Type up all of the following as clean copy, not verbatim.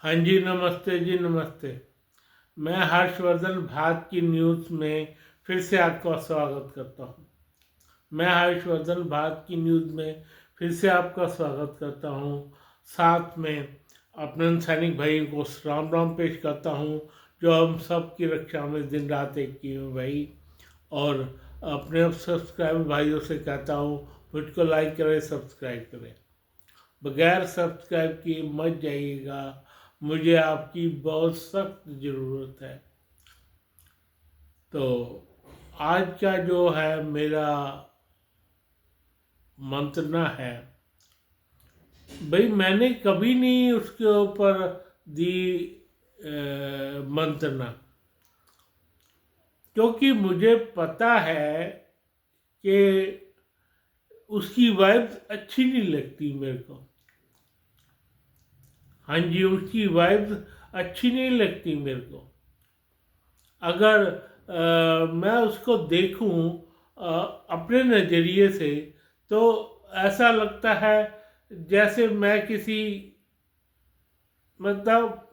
हाँ जी, नमस्ते जी, नमस्ते। मैं हर्षवर्धन भारत की न्यूज़ में फिर से आपका स्वागत करता हूँ। मैं हर्षवर्धन भारत की न्यूज़ में फिर से आपका स्वागत करता हूँ। साथ में अपने सैनिक भाई को राम राम पेश करता हूँ, जो हम सब की रक्षा में दिन रात एक किए हुए भाई। और अपने सब्सक्राइबर भाइयों से कहता हूँ, मुझको लाइक करें, सब्सक्राइब करें। बगैर सब्सक्राइब किए मत जाइएगा, मुझे आपकी बहुत सख्त ज़रूरत है। तो आज का जो है मेरा मंत्रणा है, भाई मैंने कभी नहीं उसके ऊपर दी मंत्रणा, क्योंकि मुझे पता है कि उसकी वाइब्स अच्छी नहीं लगती मेरे को। हाँ जी, उसकी वाइब्स अच्छी नहीं लगती मेरे को। अगर मैं उसको देखूं अपने नज़रिए से, तो ऐसा लगता है जैसे मैं किसी, मतलब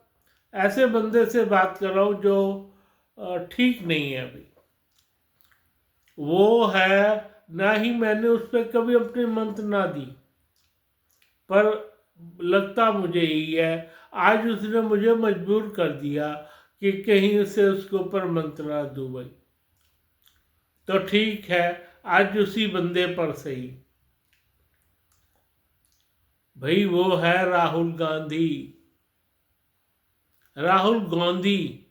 ऐसे बंदे से बात कर रहा हूँ जो ठीक नहीं है अभी। वो है, ना ही मैंने उस पर कभी अपनी मंत्रणा दी, पर लगता मुझे यही है। आज उसने मुझे मजबूर कर दिया कि कहीं से उसके ऊपर मंत्रणा दूं भाई। तो ठीक है, आज उसी बंदे पर सही। भाई वो है राहुल गांधी। राहुल गांधी,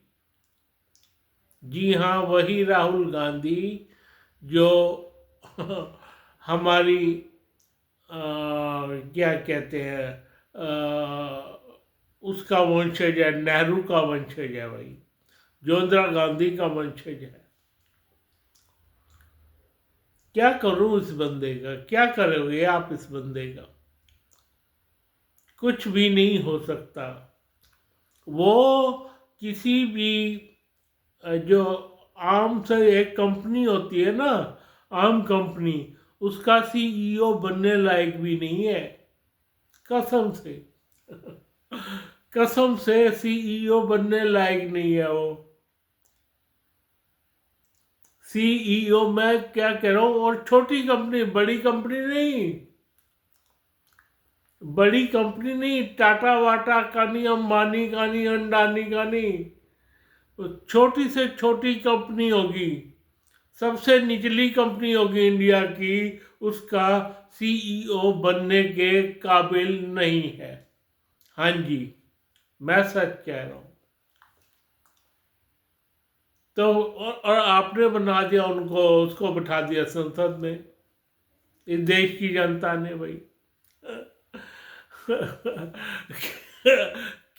जी हाँ, वही राहुल गांधी जो हमारी क्या कहते हैं, उसका वंशज है, नेहरू का वंशज है भाई, जो इंदिरा गांधी का वंशज है। क्या करूं इस बंदे का, क्या करोगे आप इस बंदे का? कुछ भी नहीं हो सकता। वो किसी भी जो आम से एक कंपनी होती है ना, आम कंपनी, उसका सीईओ बनने लायक भी नहीं है। कसम से कसम से सीईओ बनने लायक नहीं है वो। सीईओ मैं क्या कह रहा हूँ, और छोटी कंपनी, बड़ी कंपनी नहीं, बड़ी कंपनी नहीं, टाटा वाटा का नहीं, अंबानी का नहीं, अंडानी का नहीं, छोटी से छोटी कंपनी होगी, सबसे निचली कंपनी होगी इंडिया की, उसका सीईओ बनने के काबिल नहीं है। हाँ जी, मैं सच कह रहा हूँ। तो और आपने बना दिया उनको, उसको बिठा दिया संसद में, इस देश की जनता ने भाई।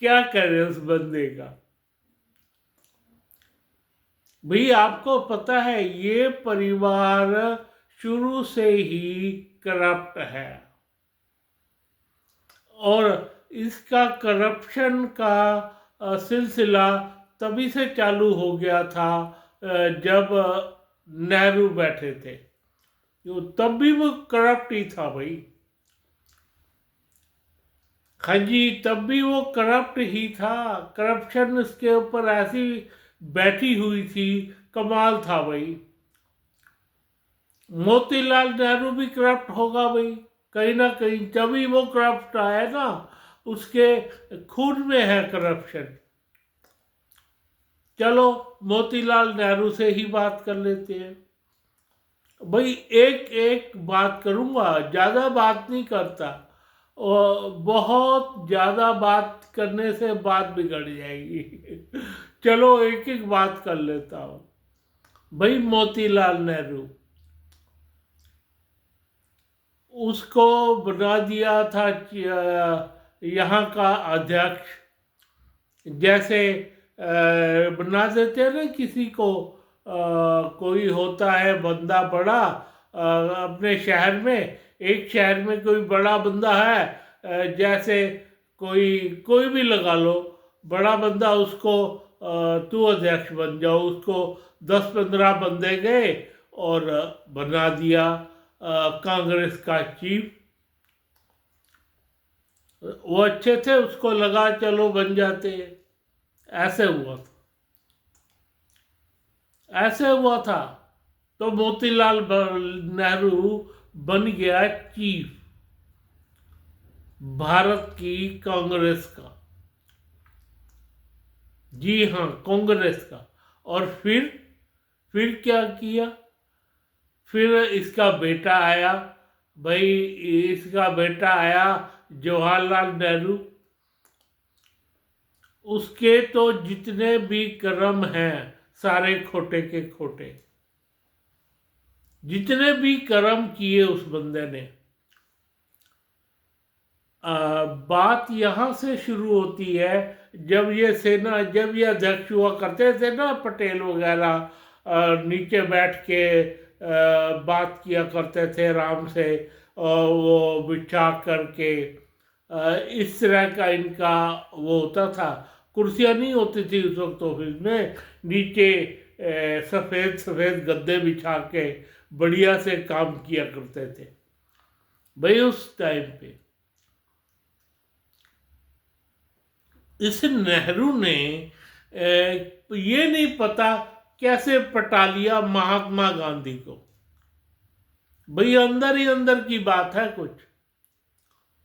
क्या करे उस बंदे का? भाई आपको पता है ये परिवार शुरू से ही करप्ट है, और इसका करप्शन का सिलसिला तभी से चालू हो गया था जब नेहरू बैठे थे, तो तब भी वो करप्ट ही था भाई। हाँ जी, तब भी वो करप्ट ही था। करप्शन इसके ऊपर ऐसी बैठी हुई थी, कमाल था भाई। मोतीलाल नेहरू भी करप्ट होगा भाई, कहीं ना कहीं, तभी वो करप्ट आया ना, उसके खून में है करप्शन। चलो, मोतीलाल नेहरू से ही बात कर लेते हैं भाई। एक एक बात करूंगा, ज़्यादा बात नहीं करता, और बहुत ज़्यादा बात करने से बात बिगड़ जाएगी। चलो एक एक बात कर लेता हूँ भाई। मोतीलाल नेहरू, उसको बना दिया था यहाँ का अध्यक्ष, जैसे बना देते हैं ना किसी को, कोई होता है बंदा बड़ा अपने शहर में, एक शहर में कोई बड़ा बंदा है, जैसे कोई कोई भी लगा लो, बड़ा बंदा, उसको तू अध्यक्ष बन जाओ, उसको 10-15 बंदे गए और बना दिया कांग्रेस का चीफ। वो अच्छे थे, उसको लगा चलो बन जाते, ऐसे हुआ था, ऐसे हुआ था। तो मोतीलाल नेहरू बन गया चीफ भारत की कांग्रेस का। जी हाँ, कांग्रेस का। और फिर क्या किया? फिर इसका बेटा आया, भाई इसका बेटा आया जवाहरलाल नेहरू। उसके तो जितने भी कर्म हैं सारे खोटे के खोटे, जितने भी कर्म किए उस बंदे ने। बात यहाँ से शुरू होती है, जब ये अध्यक्ष हुआ करते थे ना, पटेल वगैरह नीचे बैठ के बात किया करते थे आराम से, वो बिछा करके इस तरह का इनका वो होता था। कुर्सियाँ नहीं होती थी उस वक्त ऑफिस में, नीचे सफ़ेद सफ़ेद गद्दे बिछा के बढ़िया से काम किया करते थे भाई उस टाइम पे। इस नेहरू ने ये नहीं पता कैसे पटा लिया महात्मा गांधी को। भाई अंदर ही अंदर की बात है कुछ,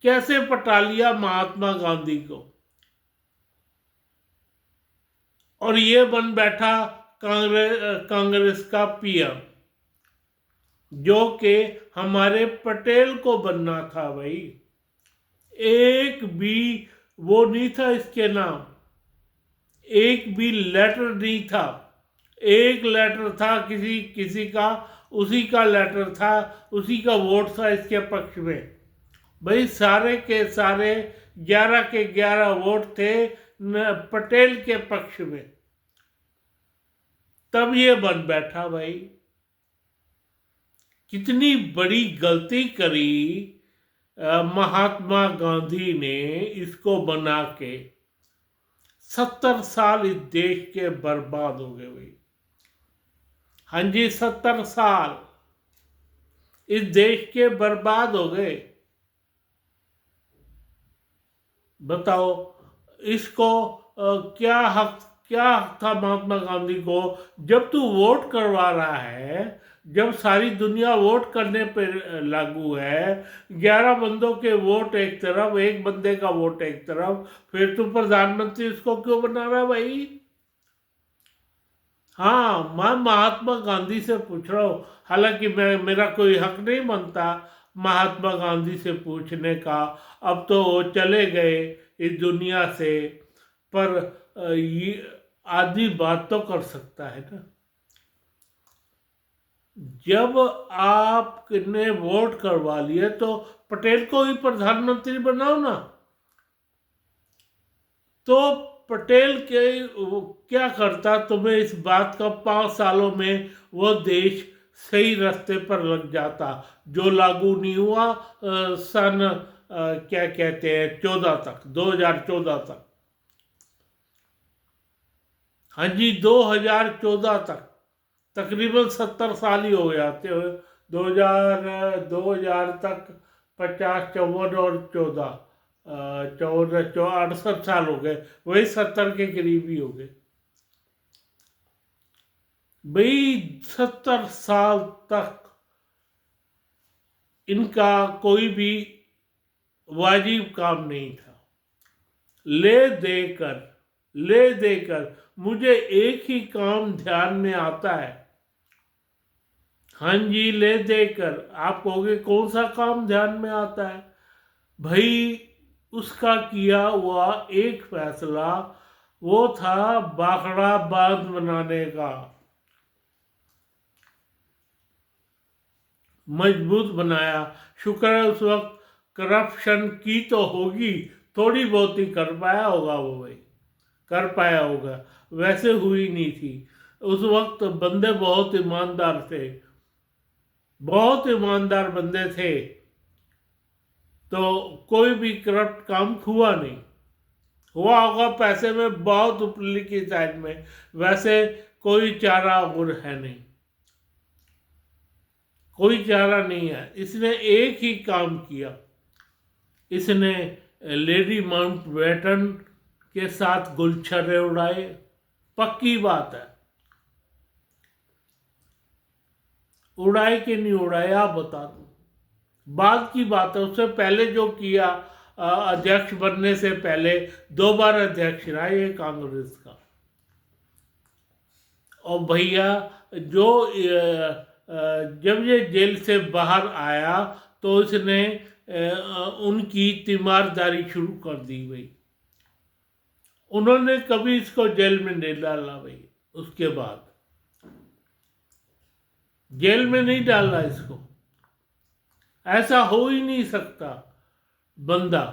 कैसे पटा लिया महात्मा गांधी को, और ये बन बैठा कांग्रेस का पीएम, जो कि हमारे पटेल को बनना था भाई। एक भी वो नहीं था इसके नाम, एक भी लेटर नहीं था। एक लेटर था किसी किसी का, उसी का लेटर था, उसी का वोट था इसके पक्ष में। भाई सारे के सारे 11 के 11 वोट थे पटेल के पक्ष में, तब ये बन बैठा भाई। कितनी बड़ी गलती करी महात्मा गांधी ने इसको बना के। 70 साल इस देश के बर्बाद हो गए भाई। हाँ जी, 70 साल इस देश के बर्बाद हो गए। बताओ इसको क्या हक था महात्मा गांधी को? जब तू वोट करवा रहा है, जब सारी दुनिया वोट करने पे लागू है, 11 बंदों के वोट एक तरफ, एक बंदे का वोट एक तरफ, फिर तू प्रधानमंत्री उसको क्यों बना रहा है भाई? हाँ, मैं महात्मा गांधी से पूछ रहा हूँ, हालांकि मेरा कोई हक नहीं बनता महात्मा गांधी से पूछने का, अब तो वो चले गए इस दुनिया से, पर ये आदमी बात तो कर सकता है ना। जब आपने वोट करवा लिए तो पटेल को ही प्रधानमंत्री बनाओ ना। तो पटेल के क्या करता तुम्हें इस बात का 5 सालों में वो देश सही रास्ते पर लग जाता, जो लागू नहीं हुआ सन क्या कहते हैं 14 तक, 2014 तक। हाँ जी, 2014 तक, तकरीबन 70 साल ही हो गए आते हुए। 2000 तक 50, 54 और 14, 68 साल हो गए, वही 70 के करीब ही हो गए भाई। 70 साल तक इनका कोई भी वाजिब काम नहीं था। ले देकर मुझे एक ही काम ध्यान में आता है। हाँ जी, ले देकर। आप कहोगे कौन सा काम ध्यान में आता है? भाई उसका किया हुआ एक फैसला वो था बाखड़ा बांध बनाने का, मजबूत बनाया। शुक्र है उस वक्त करप्शन की तो होगी, थोड़ी बहुत ही कर पाया होगा वो भाई, कर पाया होगा, वैसे हुई नहीं थी। उस वक्त बंदे बहुत ईमानदार थे, बहुत ईमानदार बंदे थे, तो कोई भी करप्ट काम हुआ नहीं। हुआ होगा पैसे में बहुत ऊपरली की साइड में, वैसे कोई चारा और है नहीं, कोई चारा नहीं है। इसने एक ही काम किया, इसने लेडी माउंटबेटन के साथ गुलछर्रे उड़ाए? पक्की बात है, उड़ाए कि नहीं उड़ाए आप बता दो। बाद की बात है, उससे पहले जो किया, अध्यक्ष बनने से पहले 2 बार अध्यक्ष रहा ये कांग्रेस का। और भैया जो जब ये जेल से बाहर आया तो इसने उनकी तीमारदारी शुरू कर दी भाई। उन्होंने कभी इसको जेल में नहीं डाला भाई, उसके बाद जेल में नहीं डाला इसको, ऐसा हो ही नहीं सकता बंदा।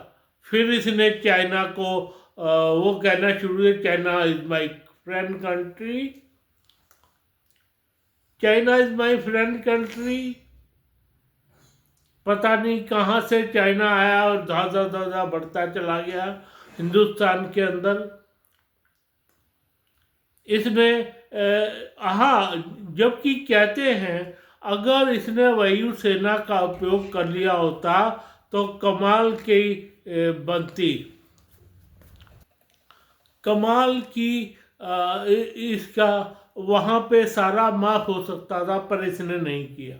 फिर इसने चाइना को वो कहना शुरू किया, China is my friend country, China is my friend country. पता नहीं कहाँ से चाइना आया और धाधा धाधा बढ़ता चला गया हिंदुस्तान के अंदर। इसने हाँ, जबकि कहते हैं अगर इसने वायुसेना का उपयोग कर लिया होता तो कमाल की बनती, कमाल की इसका वहाँ पे सारा माफ हो सकता था, पर इसने नहीं किया।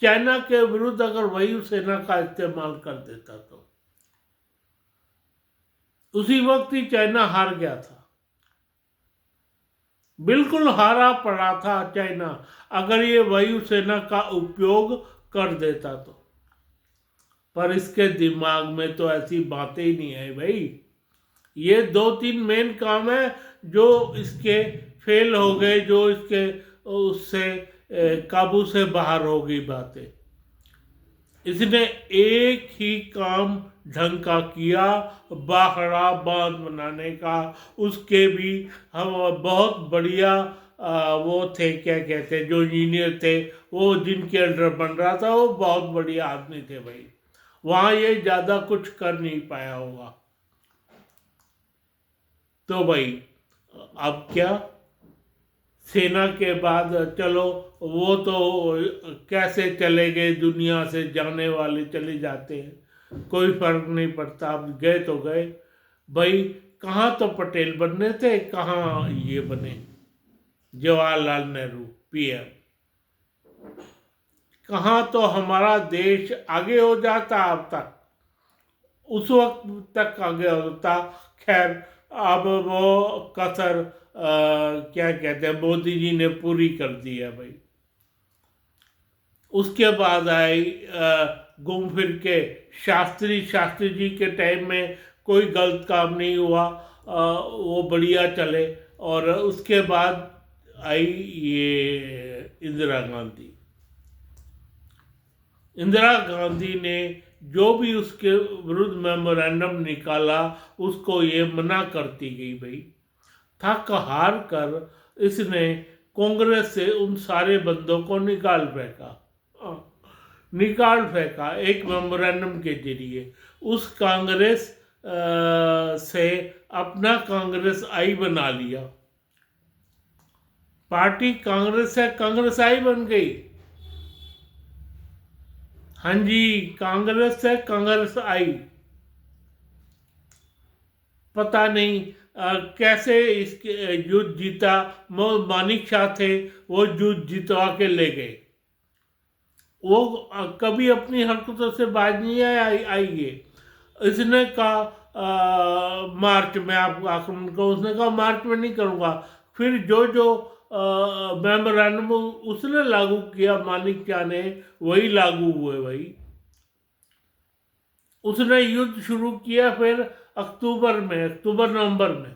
चाइना के विरुद्ध अगर वायुसेना का इस्तेमाल कर देता तो उसी वक्त ही चाइना हार गया था, बिल्कुल हारा पड़ा था चाइना अगर ये वायुसेना का उपयोग कर देता तो। पर इसके दिमाग में तो ऐसी बातें ही नहीं है भाई। ये 2-3 मेन काम है जो इसके फेल हो गए, जो इसके उससे काबू से बाहर हो गई बातें। इसने एक ही काम ढंग का किया, बाखड़ा बांध बनाने का। उसके भी हम बहुत बढ़िया वो थे, क्या कहते, जो इंजीनियर थे वो जिनके अंडर बन रहा था वो बहुत बढ़िया आदमी थे भाई। वहाँ ये ज़्यादा कुछ कर नहीं पाया होगा। तो भाई अब क्या, सेना के बाद चलो वो तो कैसे चले गए, दुनिया से जाने वाले चले जाते हैं, कोई फर्क नहीं पड़ता। अब गए तो गए भाई। कहाँ तो पटेल बनने थे, कहाँ ये बने जवाहरलाल नेहरू पीएम। कहाँ तो हमारा देश आगे हो जाता, अब तक उस वक्त तक आगे होता। खैर अब वो कसर क्या कहते हैं, मोदी जी ने पूरी कर दी है भाई। उसके बाद आई घूम फिर के शास्त्री जी के टाइम में कोई गलत काम नहीं हुआ, वो बढ़िया चले। और उसके बाद आई ये इंदिरा गांधी। इंदिरा गांधी ने जो भी उसके विरुद्ध मेमोरेंडम निकाला उसको ये मना करती गई भाई। थक हार कर इसने कांग्रेस से उन सारे बंदों को निकाल फेंका एक मेमोरेंडम के जरिए। उस कांग्रेस से अपना कांग्रेस आई बना लिया। पार्टी कांग्रेस से कांग्रेस आई बन गई। हाँ जी, कांग्रेस से कांग्रेस आई। पता नहीं कैसे इसके युद्ध जीता। मानिक शाह थे, वो युद्ध जितवा के ले गए। वो कभी अपनी हरकतों से बाज नहीं आई ये। इसने कहा मार्च में आप आक्रमण करो, उसने कहा मार्च में नहीं करूँगा। फिर जो मेमोरेंडम उसने लागू किया, मानिक शाह ने, वही लागू हुए भाई। उसने युद्ध शुरू किया फिर अक्टूबर नवंबर में।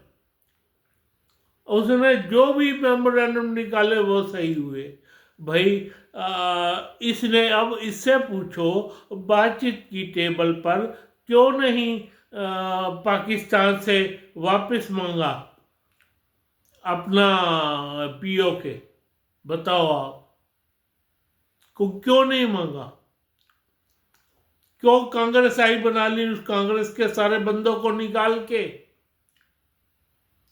उसने जो भी मेमोरेंडम निकाले वो सही हुए भाई। इसने अब इससे पूछो बातचीत की टेबल पर क्यों नहीं पाकिस्तान से वापस मांगा अपना पीओके, बताओ आप को क्यों नहीं मांगा? क्यों कांग्रेस आई बना ली उस कांग्रेस के सारे बंदों को निकाल के?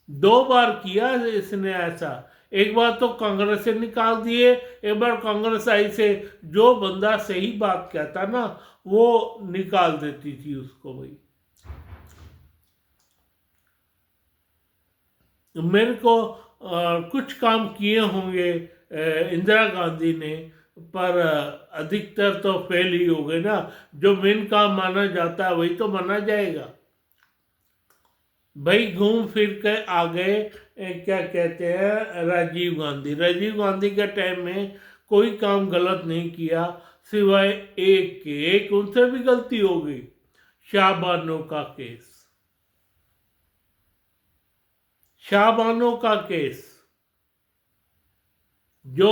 2 बार किया इसने ऐसा। एक बार तो कांग्रेस से निकाल दिए, एक बार कांग्रेस आई से जो बंदा सही बात कहता ना वो निकाल देती थी उसको भाई। मेरे को कुछ काम किए होंगे इंदिरा गांधी ने, पर अधिकतर तो फेल ही हो गए ना। जो मेन काम माना जाता है वही तो माना जाएगा भाई। घूम फिर के आ गए क्या कहते हैं, राजीव गांधी के टाइम में कोई काम गलत नहीं किया सिवाय एक के, एक उनसे भी गलती हो गई, शाहबानो का केस। शाहबानो का केस, जो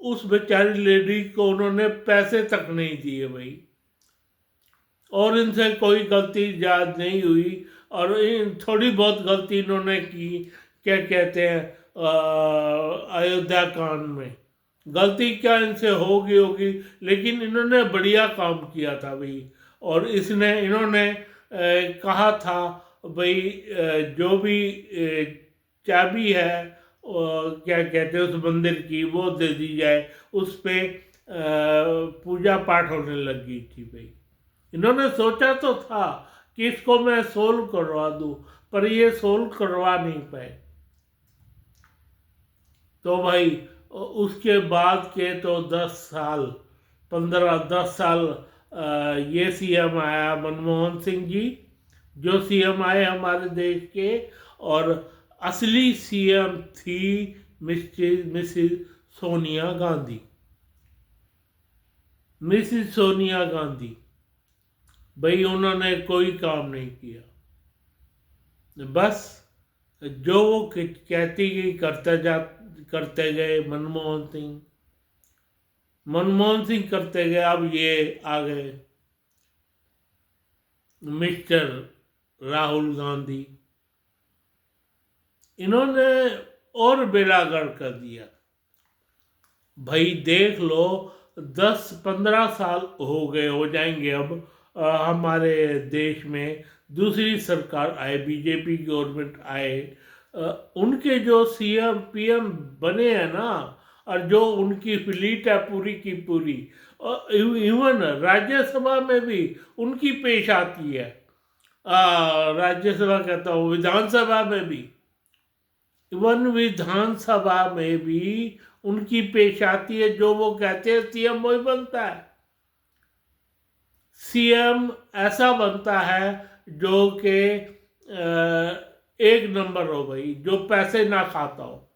उस बेचारी लेडी को उन्होंने पैसे तक नहीं दिए भाई, और इनसे कोई गलती याद नहीं हुई, और इन थोड़ी बहुत गलती इन्होंने की, क्या कहते हैं, अयोध्या कांड में गलती क्या इनसे होगी, लेकिन इन्होंने बढ़िया काम किया था भाई। और इन्होंने कहा था भाई, जो भी चाबी है क्या कहते हैं उस मंदिर की, वो दे दी जाए। उस पे पूजा पाठ होने लगी थी भाई। इन्होंने सोचा तो था कि इसको मैं सोल्व करवा दूं, पर ये सोल्व करवा नहीं पाए। तो भाई उसके बाद के तो 10 साल, 10 साल ये सीएम आया मनमोहन सिंह जी, जो सीएम आए हमारे देश के, और असली सीएम थी मिसिस सोनिया गांधी। मिसिस सोनिया गांधी भाई, उन्होंने कोई काम नहीं किया, बस जो वो कहती गई करते गए। मनमोहन सिंह करते गए, अब ये आ गए मिस्टर राहुल गांधी, इन्होंने और बेड़ागर कर दिया भाई। देख लो 10-15 साल हो जाएंगे अब हमारे देश में दूसरी सरकार आए, बीजेपी गवर्नमेंट आए, उनके जो सीएम पीएम बने हैं ना, और जो उनकी फ्लीट है पूरी की पूरी, इवन राज्यसभा में भी उनकी पेश आती है। राज्यसभा कहता हूँ, विधानसभा में भी, इवन विधानसभा में भी उनकी पेश आती है। जो वो कहते हैं सीएम वही बनता है। सीएम ऐसा बनता है जो कि एक नंबर हो भाई, जो पैसे ना खाता हो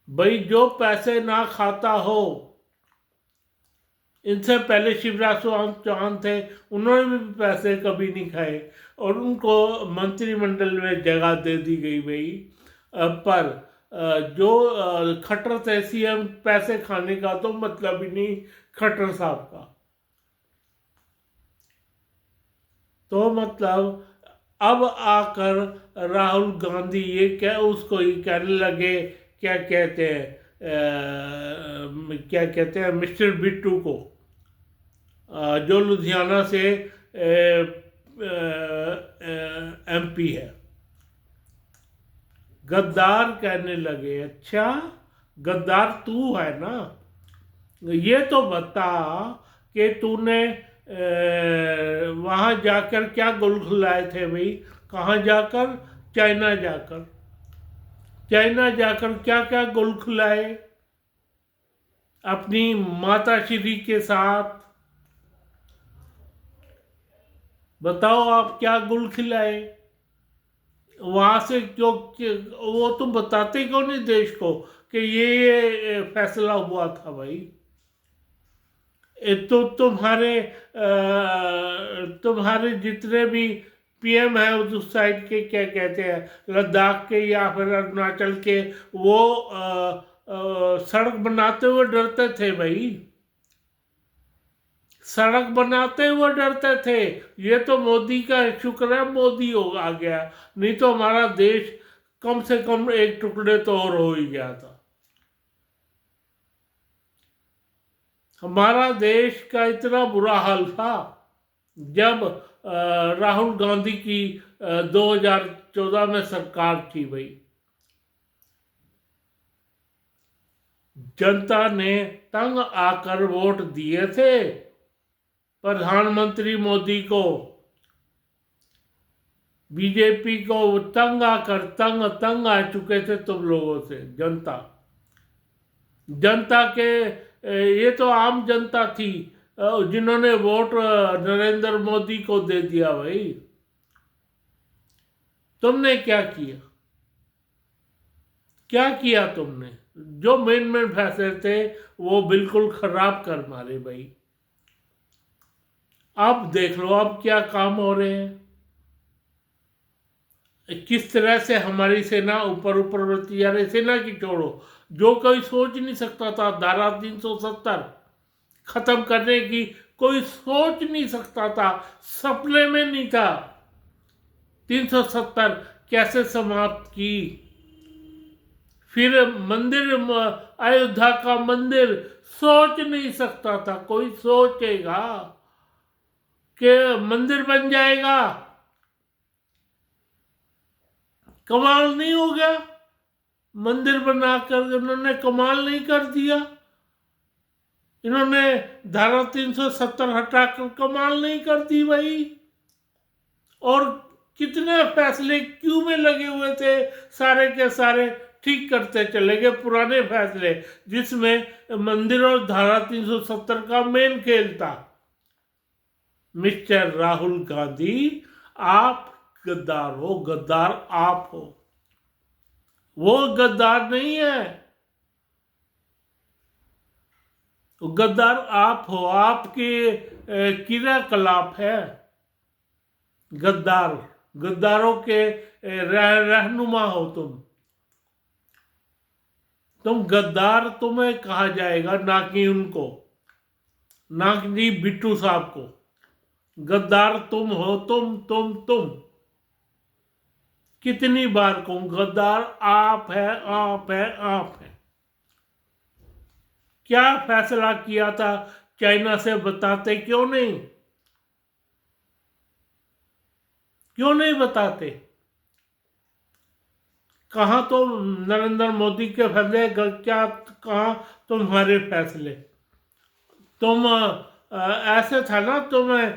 भाई, जो पैसे ना खाता हो। इनसे पहले शिवराज चौहान थे, उन्होंने भी पैसे कभी नहीं खाए, और उनको मंत्रिमंडल में जगह दे दी गई भाई। पर जो खट्टर थे सीएम, पैसे खाने का तो मतलब ही नहीं खट्टर साहब का। तो मतलब अब आकर राहुल गांधी ये क्या उसको ही कहने लगे, क्या कहते हैं, क्या कहते हैं, मिस्टर बिट्टू को, जो लुधियाना से एमपी है, गद्दार कहने लगे। अच्छा, गद्दार तू है ना? ये तो बता कि तूने वहाँ जाकर क्या गुल खिलाए थे भाई? कहाँ जाकर? चाइना जाकर। चाइना जाकर क्या क्या गुल खिलाए अपनी माता श्री के साथ? बताओ आप क्या गुल खिलाए वहां से? क्यों वो तुम बताते क्यों नहीं देश को कि ये फैसला हुआ था भाई? तो तुम्हारे जितने भी पीएम है उस साइड के, क्या कहते हैं, लद्दाख के या फिर अरुणाचल के, वो सड़क बनाते हुए डरते थे भाई। सड़क बनाते हुए डरते थे। ये तो मोदी का शुक्र है, मोदी आ गया, नहीं तो हमारा देश कम से कम एक टुकड़े तो और हो ही गया था। हमारा देश का इतना बुरा हाल था जब राहुल गांधी की 2014 में सरकार थी भाई। जनता ने तंग आकर वोट दिए थे प्रधानमंत्री मोदी को। बीजेपी को तंग आकर तंग आ चुके थे तुम लोगों से। जनता के ये तो आम जनता थी जिन्होंने वोट नरेंद्र मोदी को दे दिया भाई। तुमने क्या किया? क्या किया तुमने? जो मेन फैसले थे वो बिल्कुल खराब कर मारे भाई। अब देख लो अब क्या काम हो रहे हैं, किस तरह से हमारी सेना ऊपर ऊपर बढ़ती जा रही। सेना की छोड़ो, जो कोई सोच नहीं सकता था धारा 370 खत्म करने की, कोई सोच नहीं सकता था, सपने में नहीं था। 370 कैसे समाप्त की। फिर मंदिर, अयोध्या का मंदिर, सोच नहीं सकता था कोई सोचेगा कि मंदिर बन जाएगा। कमाल नहीं हो गया? मंदिर बनाकर उन्होंने कमाल नहीं कर दिया? इन्होंने धारा 370 हटाकर कमाल नहीं कर दी भाई? और कितने फैसले क्यों में लगे हुए थे, सारे के सारे ठीक करते चले गए पुराने फैसले, जिसमें मंदिर और धारा 370 का मेन खेल था। मिस्टर राहुल गांधी, आप गद्दार हो, गद्दार आप हो, वो गद्दार नहीं है। गद्दार आप हो, आपके क्रियाकलाप है। गद्दारों के रहनुमा हो तुम गद्दार तुम्हें कहा जाएगा, ना कि उनको, ना कि बिट्टू साहब को। गद्दार तुम हो, तुम कितनी बार कहूं, गद्दार आप है, आप है, आप है। क्या फैसला किया था चाइना से, बताते क्यों नहीं? क्यों नहीं बताते? कहाँ तो नरेंद्र मोदी के फैसले, क्या कहाँ तुम्हारे फैसले? तुम ऐसे था ना तुम्हें,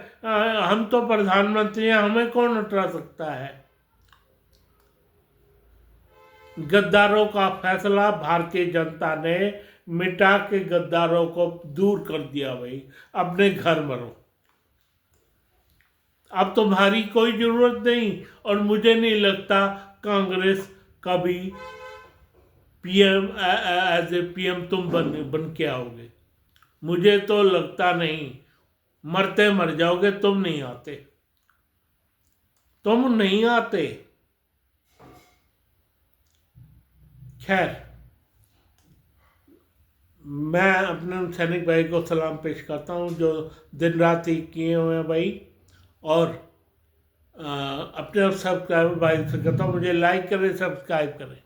हम तो प्रधानमंत्री हैं, हमें कौन हटा सकता है। गद्दारों का फैसला भारतीय जनता ने मिटा के गद्दारों को दूर कर दिया भाई। अपने घर मरो, अब तुम्हारी कोई जरूरत नहीं। और मुझे नहीं लगता कांग्रेस कभी पीएम, एज ए पीएम तुम बन के आओगे। मुझे तो लगता नहीं, मरते मर जाओगे, तुम नहीं आते, तुम नहीं आते। खैर, मैं अपने सैनिक भाई को सलाम पेश करता हूँ जो दिन रात ही किए हुए हैं भाई। और अपने सब्सक्राइबर भाई से कहता हूँ मुझे लाइक करें, सब्सक्राइब करें।